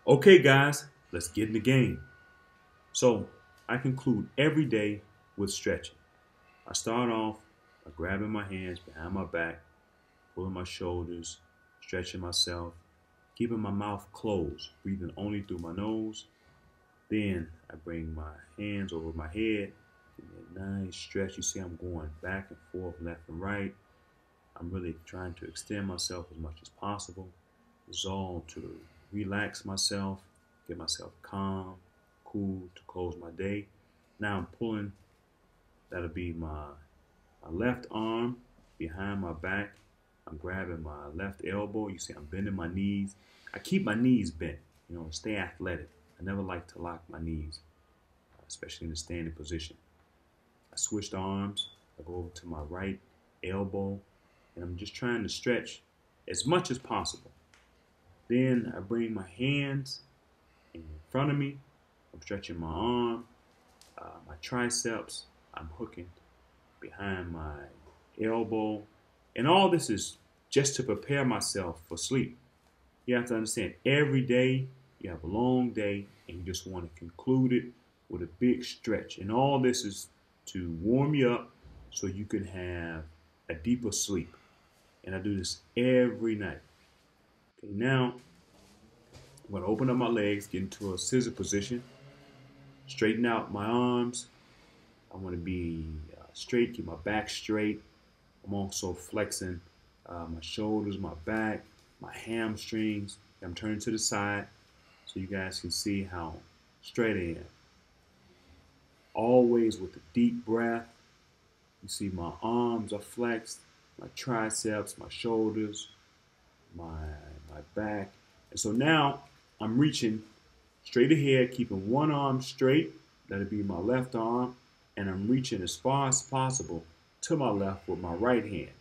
Okay, guys, let's get in the game. So, I conclude every day with stretching. I start off by grabbing my hands behind my back, pulling my shoulders, stretching myself, keeping my mouth closed, breathing only through my nose. Then I bring my hands over my head, give me a nice stretch. You see, I'm going back and forth, left and right. I'm really trying to extend myself as much as possible. Resolve to relax myself, get myself calm, cool to close my day. Now I'm pulling, that'll be my left arm behind my back. I'm grabbing my left elbow. You see, I'm bending my knees. I keep my knees bent, stay athletic. I never like to lock my knees, especially in the standing position. I switch arms. I go over to my right elbow, and I'm just trying to stretch as much as possible. Then I bring my hands in front of me. I'm stretching my arm, my triceps. I'm hooking behind my elbow. And all this is just to prepare myself for sleep. You have to understand, every day you have a long day and you just want to conclude it with a big stretch. And all this is to warm you up so you can have a deeper sleep. And I do this every night. Okay, now I'm going to open up my legs, get into a scissor position, straighten out my arms. I want to be straight, keep my back straight. I'm also flexing my shoulders, my back, my hamstrings. I'm turning to the side so you guys can see how straight I am. Always with a deep breath. You see my arms are flexed, my triceps, my shoulders, my back. And so now I'm reaching straight ahead, keeping one arm straight. That'll be my left arm. And I'm reaching as far as possible to my left with my right hand.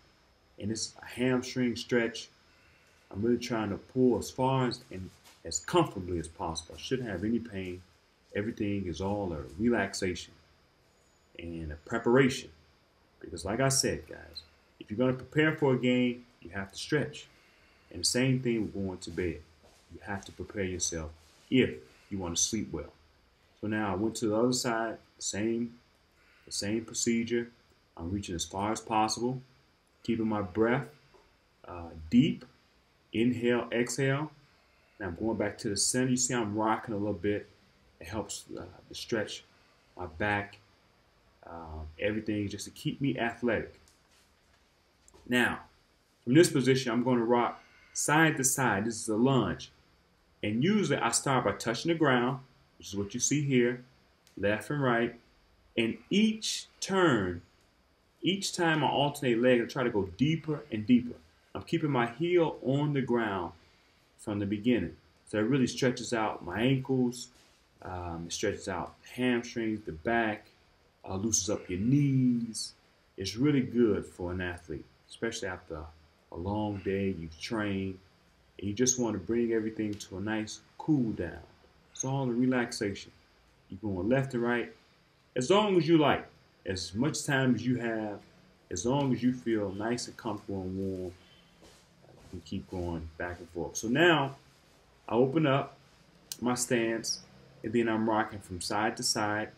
And it's a hamstring stretch. I'm really trying to pull as far as and as comfortably as possible. I shouldn't have any pain. Everything is all a relaxation and a preparation. Because like I said, guys, if you're going to prepare for a game, you have to stretch. And the same thing with going to bed. You have to prepare yourself if you want to sleep well. So now I went to the other side, the same procedure. I'm reaching as far as possible, keeping my breath deep. Inhale, exhale. Now I'm going back to the center. You see I'm rocking a little bit. It helps to stretch my back, everything just to keep me athletic. Now, from this position, I'm going to rock side to side. This is a lunge. And usually I start by touching the ground, which is what you see here, left and right. And each turn, each time I alternate legs, I try to go deeper and deeper. I'm keeping my heel on the ground from the beginning. So it really stretches out my ankles, it stretches out the hamstrings, the back, loosens up your knees. It's really good for an athlete, especially after a long day, you've trained, and you just want to bring everything to a nice cool down. It's all the relaxation. You're going left and right, as long as you like, as much time as you have, as long as you feel nice and comfortable and warm, you can keep going back and forth. So now I open up my stance and then I'm rocking from side to side.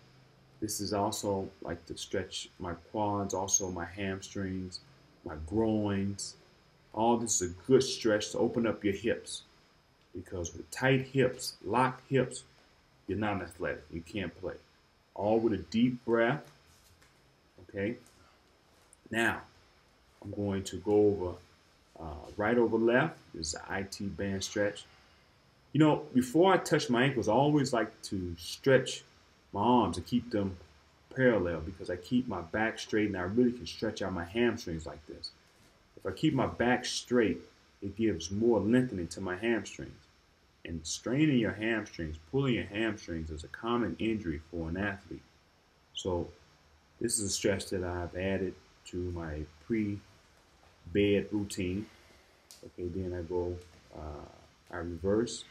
This is also like to stretch my quads, also my hamstrings, my groins. All this is a good stretch to open up your hips, because with tight hips, locked hips, you're not athletic. You can't play. All with a deep breath. Okay. Now I'm going to go over right over left. This is an IT band stretch. Before I touch my ankles, I always like to stretch my arms and keep them parallel, because I keep my back straight and I really can stretch out my hamstrings like this. If I keep my back straight, it gives more lengthening to my hamstrings. And straining your hamstrings, pulling your hamstrings is a common injury for an athlete. So this is a stretch that I've added to my pre-bed routine. Okay, then I reverse.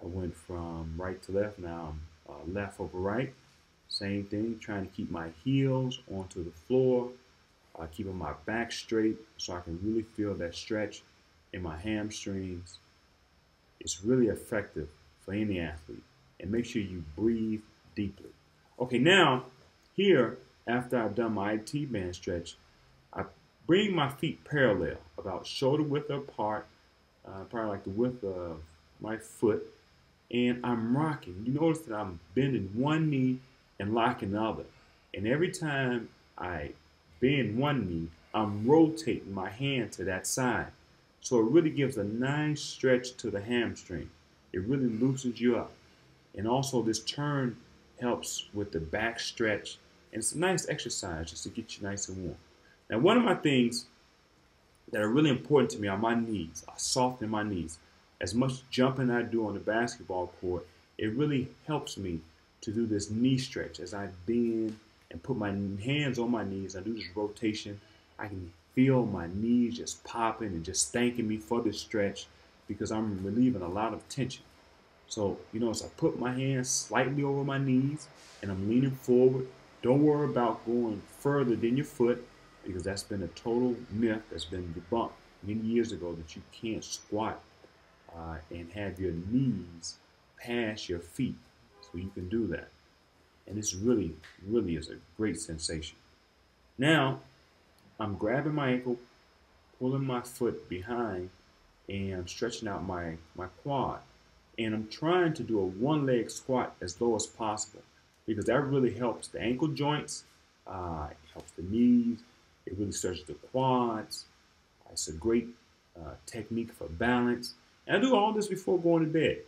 I went from right to left. Now I'm left over right. Same thing, trying to keep my heels onto the floor, keeping my back straight so I can really feel that stretch in my hamstrings. It's really effective for any athlete. And make sure you breathe deeply. Okay, now here, after I've done my IT band stretch, I bring my feet parallel, about shoulder width apart, probably like the width of my foot, and I'm rocking. You notice that I'm bending one knee and locking the other. And every time I bend one knee, I'm rotating my hand to that side. So it really gives a nice stretch to the hamstring. It really loosens you up. And also this turn helps with the back stretch. And it's a nice exercise just to get you nice and warm. Now, one of my things that are really important to me are my knees. I soften my knees. As much jumping I do on the basketball court, it really helps me to do this knee stretch. As I bend and put my hands on my knees, I do this rotation. I can feel my knees just popping and just thanking me for this stretch because I'm relieving a lot of tension. So, as I put my hands slightly over my knees and I'm leaning forward, don't worry about going further than your foot because that's been a total myth that's been debunked many years ago that you can't squat and have your knees past your feet. So you can do that. And this really, really is a great sensation. Now, I'm grabbing my ankle, pulling my foot behind, and I'm stretching out my quad. And I'm trying to do a one-leg squat as low as possible because that really helps the ankle joints, it helps the knees, it really stretches the quads. It's a great technique for balance. And I do all this before going to bed.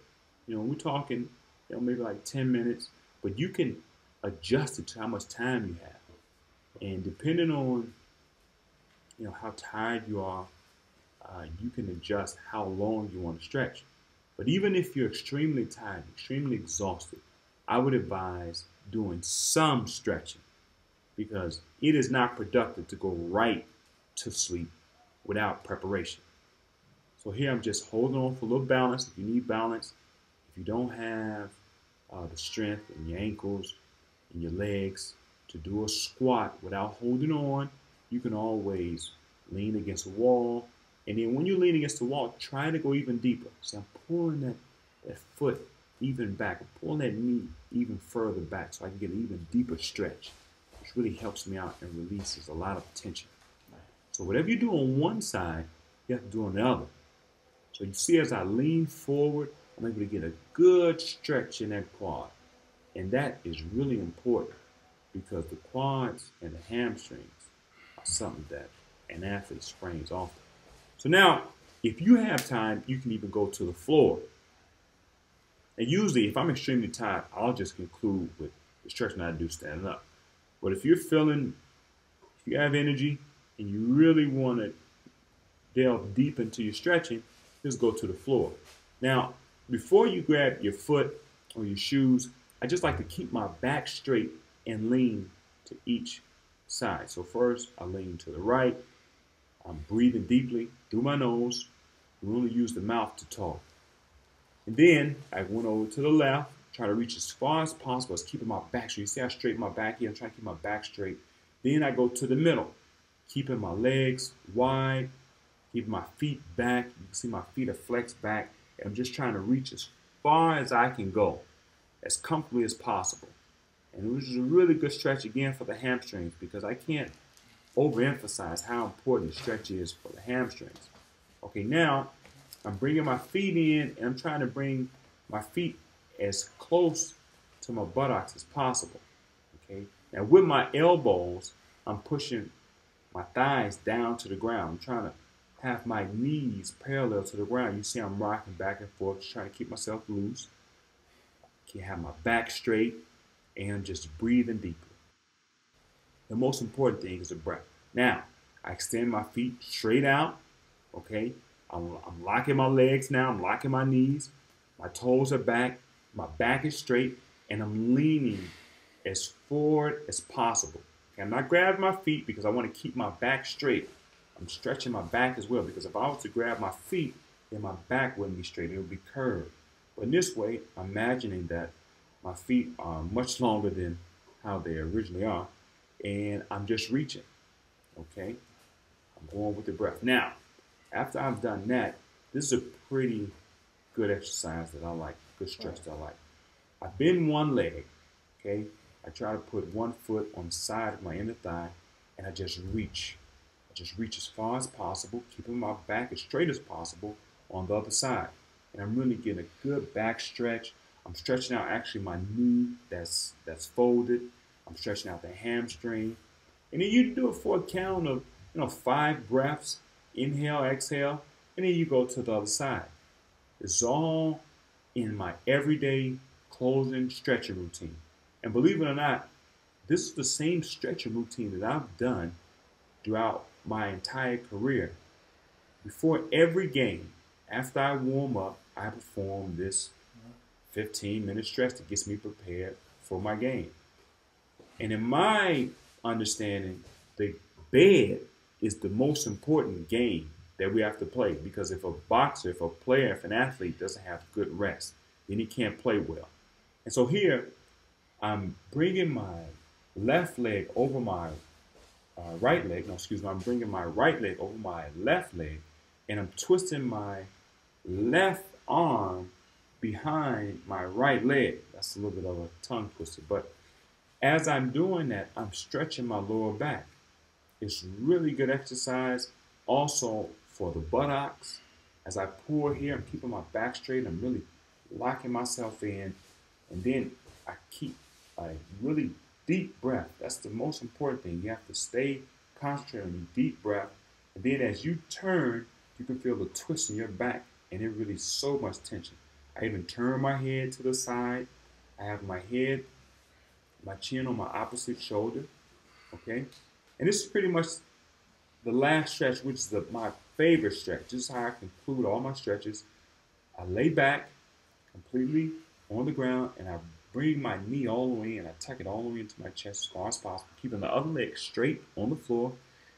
We're talking, maybe like 10 minutes, but you can adjust it to how much time you have. And depending on, how tired you are, you can adjust how long you want to stretch. But even if you're extremely tired, extremely exhausted, I would advise doing some stretching because it is not productive to go right to sleep without preparation. So here I'm just holding on for a little balance. If you need balance, if you don't have the strength in your ankles and your legs to do a squat without holding on, you can always lean against a wall. And then when you lean against the wall, try to go even deeper. See, I'm pulling that foot even back. I'm pulling that knee even further back so I can get an even deeper stretch, which really helps me out and releases a lot of tension. So whatever you do on one side, you have to do on the other. So you see as I lean forward, I'm able to get a good stretch in that quad. And that is really important because the quads and the hamstrings are something that an athlete sprains often. So now, if you have time, you can even go to the floor. And usually, if I'm extremely tired, I'll just conclude with the stretching I do standing up. But if you have energy and you really want to delve deep into your stretching, just go to the floor. Now, before you grab your foot or your shoes, I just like to keep my back straight and lean to each side. So first, I lean to the right. I'm breathing deeply through my nose. We only use the mouth to talk. And then I went over to the left, try to reach as far as possible as keeping my back straight. You see I straighten my back here. I'm trying to keep my back straight. Then I go to the middle, keeping my legs wide, keeping my feet back. You can see my feet are flexed back. And I'm just trying to reach as far as I can go, as comfortably as possible. And it was a really good stretch again for the hamstrings because I can't overemphasize how important the stretch is for the hamstrings. Okay, now I'm bringing my feet in and I'm trying to bring my feet as close to my buttocks as possible. Okay, now with my elbows, I'm pushing my thighs down to the ground. I'm trying to have my knees parallel to the ground. You see I'm rocking back and forth, just trying to keep myself loose. I can have my back straight and just breathing deeply. The most important thing is the breath. Now, I extend my feet straight out, okay? I'm locking my legs now. I'm locking my knees. My toes are back. My back is straight. And I'm leaning as forward as possible. Okay? I'm not grabbing my feet because I want to keep my back straight. I'm stretching my back as well because if I was to grab my feet, then my back wouldn't be straight. It would be curved. But in this way, I'm imagining that my feet are much longer than how they originally are. And I'm just reaching, okay? I'm going with the breath. Now, after I've done that, this is a pretty good exercise that I like, good stretch that I like. I bend one leg, okay? I try to put one foot on the side of my inner thigh, and I just reach. I just reach as far as possible, keeping my back as straight as possible on the other side. And I'm really getting a good back stretch. I'm stretching out actually my knee that's folded. I'm stretching out the hamstring. And then you do it for a count of 5 breaths. Inhale, exhale, and then you go to the other side. It's all in my everyday closing stretching routine. And believe it or not, this is the same stretching routine that I've done throughout my entire career. Before every game, after I warm up, I perform this 15-minute stretch that gets me prepared for my game. And in my understanding, the bed is the most important game that we have to play, because if a boxer, if a player, if an athlete doesn't have good rest, then he can't play well. And so here, I'm bringing my left leg over my right leg. No, excuse me. I'm bringing my right leg over my left leg, and I'm twisting my left arm behind my right leg. That's a little bit of a tongue twister. But as I'm doing that, I'm stretching my lower back. It's really good exercise. Also for the buttocks. As I pull here, I'm keeping my back straight. I'm really locking myself in. And then I keep a really deep breath. That's the most important thing. You have to stay concentrated on the deep breath. And then as you turn, you can feel the twist in your back. And it releases so much tension. I even turn my head to the side. I have my head, my chin on my opposite shoulder. Okay? And this is pretty much the last stretch, which is my favorite stretch. This is how I conclude all my stretches. I lay back completely on the ground, and I bring my knee all the way in. I tuck it all the way into my chest as far as possible, keeping the other leg straight on the floor.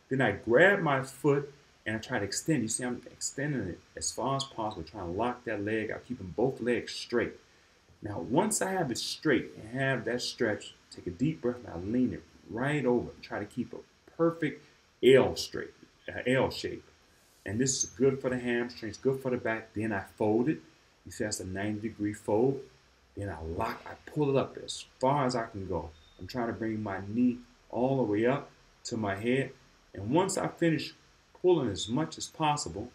Then I grab my foot and I try to extend. You see, I'm extending it as far as possible, trying to lock that leg out, keeping both legs straight. Now, once I have it straight and have that stretch, take a deep breath and I lean it right over and try to keep a perfect L shape. And this is good for the hamstrings, good for the back. Then I fold it. You see, that's a 90-degree fold. Then I pull it up as far as I can go. I'm trying to bring my knee all the way up to my head. And once I finish pulling as much as possible,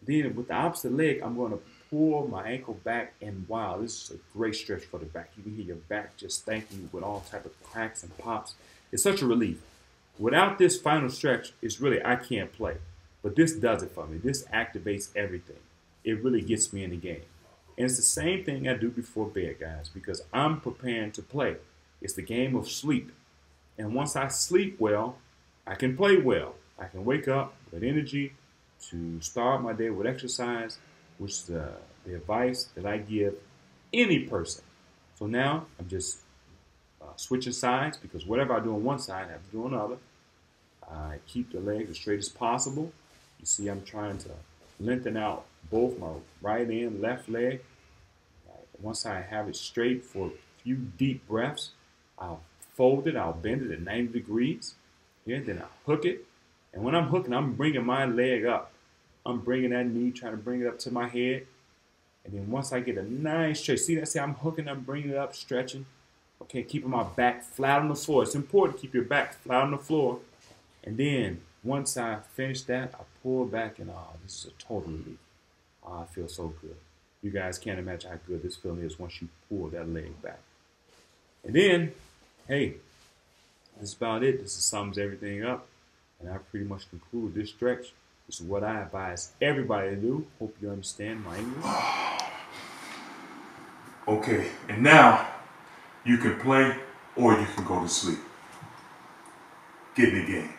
then with the opposite leg, I'm going to pull my ankle back. And wow, this is a great stretch for the back. You can hear your back just thanking you with all type of cracks and pops. It's such a relief. Without this final stretch, it's really, I can't play. But this does it for me. This activates everything. It really gets me in the game. And it's the same thing I do before bed, guys, because I'm preparing to play. It's the game of sleep. And once I sleep well, I can play well. I can wake up with energy to start my day with exercise, which is the advice that I give any person. So now I'm just switching sides, because whatever I do on one side, I have to do on the other. I keep the legs as straight as possible. You see, I'm trying to lengthen out both my right and left leg. Once I have it straight for a few deep breaths, I'll fold it, I'll bend it at 90 degrees. Yeah, then I'll hook it. And when I'm hooking, I'm bringing my leg up. I'm bringing that knee, trying to bring it up to my head. And then once I get a nice stretch, see that? See, I'm hooking, I'm bringing it up, stretching. Okay, keeping my back flat on the floor. It's important to keep your back flat on the floor. And then once I finish that, I pull back, and this is a total relief. I feel so good. You guys can't imagine how good this feeling is once you pull that leg back. And then, hey, that's about it. This sums everything up. And I pretty much conclude this stretch. This is what I advise everybody to do. Hope you understand my English. Okay, and now you can play or you can go to sleep. Get in the game.